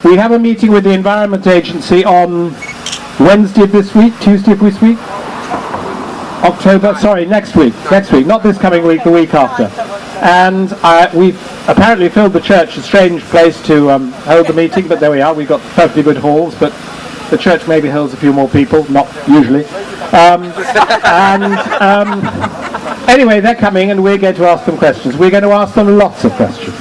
We have a meeting with the Environment Agency on Wednesday of this week, Tuesday of this week, October, sorry, next week, not this coming week, the week after. And we've apparently filled the church, a strange place to hold the meeting, but there we are. We've got perfectly good halls, but the church maybe holds a few more people, not usually. Anyway, they're coming and we're going to ask them questions. We're going to ask them lots of questions.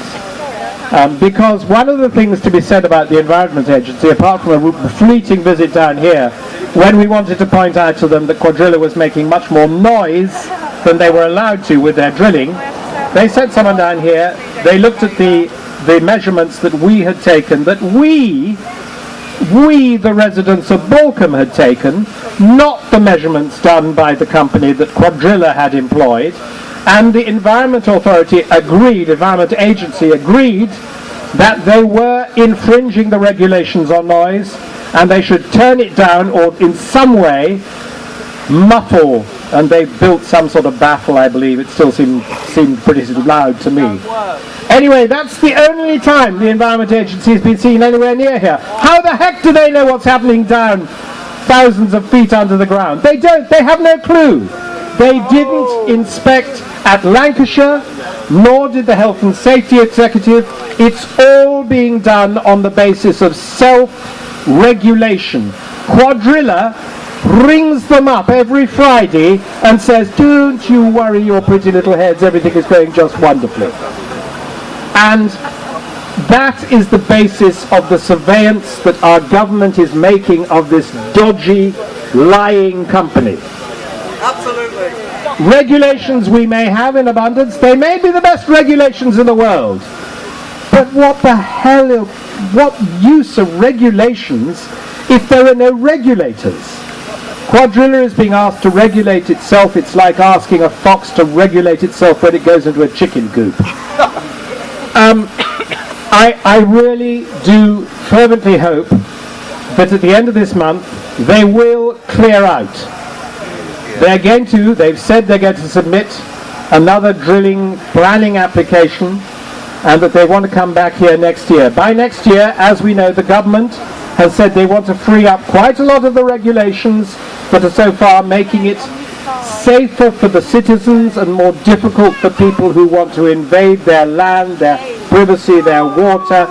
Because one of the things to be said about the Environment Agency, apart from a fleeting visit down here, when we wanted to point out to them that Cuadrilla was making much more noise than they were allowed to with their drilling, they sent someone down here, they looked at the measurements that we had taken, that we, the residents of Balcombe, had taken, not the measurements done by the company that Cuadrilla had employed, and the Environment Authority agreed, Environment Agency agreed, that they were infringing the regulations on noise, and they should turn it down or in some way muffle, and they built some sort of baffle, I believe. It still seemed pretty loud to me. Anyway, that's the only time the Environment Agency has been seen anywhere near here. How the heck do they know what's happening down thousands of feet under the ground? They don't. They have no clue. They didn't inspect at Lancashire, nor did the Health and Safety Executive. It's all being done on the basis of self-regulation. Cuadrilla rings them up every Friday and says, don't you worry your pretty little heads, everything is going just wonderfully. And that is the basis of the surveillance that our government is making of this dodgy, lying company. Absolutely. Regulations we may have in abundance, they may be the best regulations in the world. But what the hell, what use of regulations if there are no regulators? Cuadrilla is being asked to regulate itself. It's like asking a fox to regulate itself when it goes into a chicken coop. I really do fervently hope that at the end of this month they will clear out. They've said they're going to submit another drilling planning application and that they want to come back here next year. By next year, as we know, the government has said they want to free up quite a lot of the regulations that are so far making it safer for the citizens and more difficult for people who want to invade their land, their privacy, their water.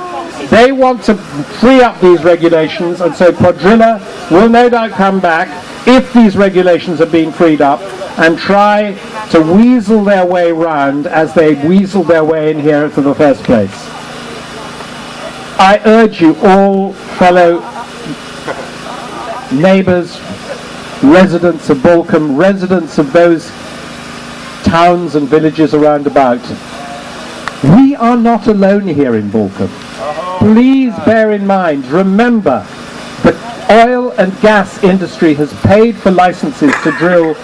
They want to free up these regulations, and so Cuadrilla will no doubt come back if these regulations are being freed up and try to weasel their way round as they weaseled their way in here for the first place. I urge you all, fellow neighbours, residents of Balcombe, residents of those towns and villages around about, we are not alone here in Balcombe. Please bear in mind, remember, the oil and gas industry has paid for licenses to drill,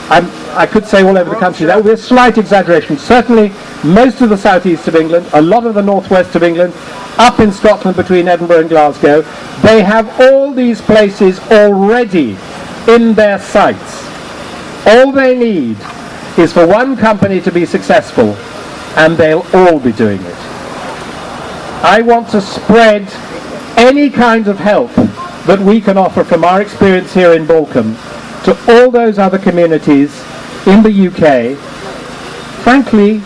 I could say all over the country. That would be a slight exaggeration. Certainly most of the southeast of England, a lot of the northwest of England, up in Scotland between Edinburgh and Glasgow, they have all these places already in their sights. All they need is for one company to be successful, and they'll all be doing it. I want to spread any kind of help that we can offer from our experience here in Balcombe to all those other communities in the UK, frankly,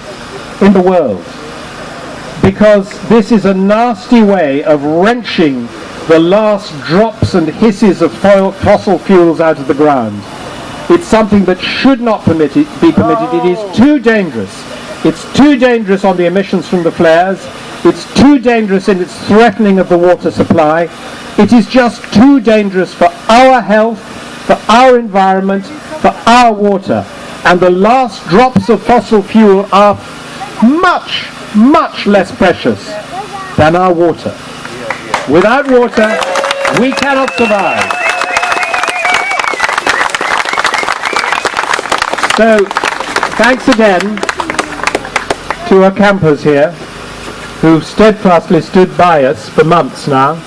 in the world. Because this is a nasty way of wrenching the last drops and hisses of fossil fuels out of the ground. It's something that should not be permitted. It is too dangerous. It's too dangerous on the emissions from the flares. It's too dangerous in its threatening of the water supply. It is just too dangerous for our health, for our environment, for our water. And the last drops of fossil fuel are much, much less precious than our water. Without water, we cannot survive. So, thanks again to our campers here, who've steadfastly stood by us for months now.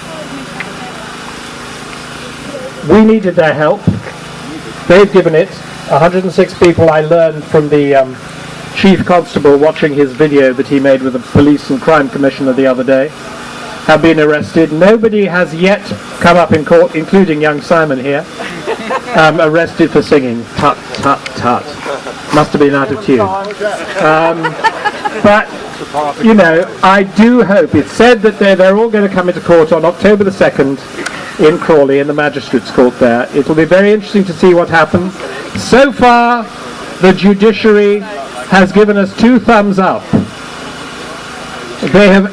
We needed their help. They've given it. 106 people, I learned from the Chief Constable watching his video that he made with the Police and Crime Commissioner the other day, have been arrested. Nobody has yet come up in court, including young Simon here, arrested for singing. Tut, tut, tut. Must have been out of tune. But, you know, I do hope, it's said that they're all going to come into court on October the 2nd in Crawley, in the Magistrates' Court there. It will be very interesting to see what happens. So far, the judiciary has given us 2 thumbs up. They have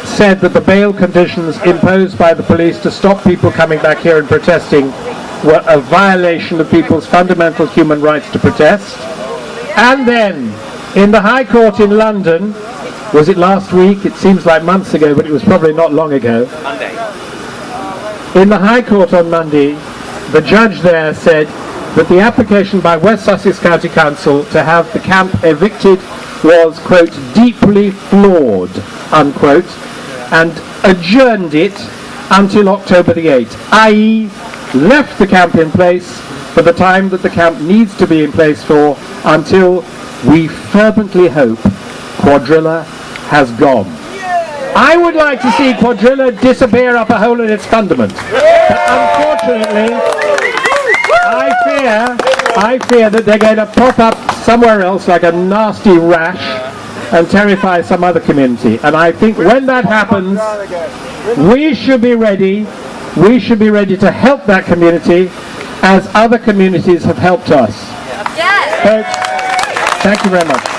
said that the bail conditions imposed by the police to stop people coming back here and protesting were a violation of people's fundamental human rights to protest. And then, in the High Court in London, was it last week? It seems like months ago, but it was probably not long ago. Monday. In the High Court on Monday, the judge there said that the application by West Sussex County Council to have the camp evicted was, quote, deeply flawed, unquote, and adjourned it until October the 8th, i.e. left the camp in place for the time that the camp needs to be in place for, until we fervently hope Quadrilla has gone. I would like to see Quadrilla disappear up a hole in its fundament. But unfortunately, I fear that they're going to pop up somewhere else like a nasty rash and terrify some other community. And I think when that happens, we should be ready. We should be ready to help that community as other communities have helped us. Yes. Folks, thank you very much.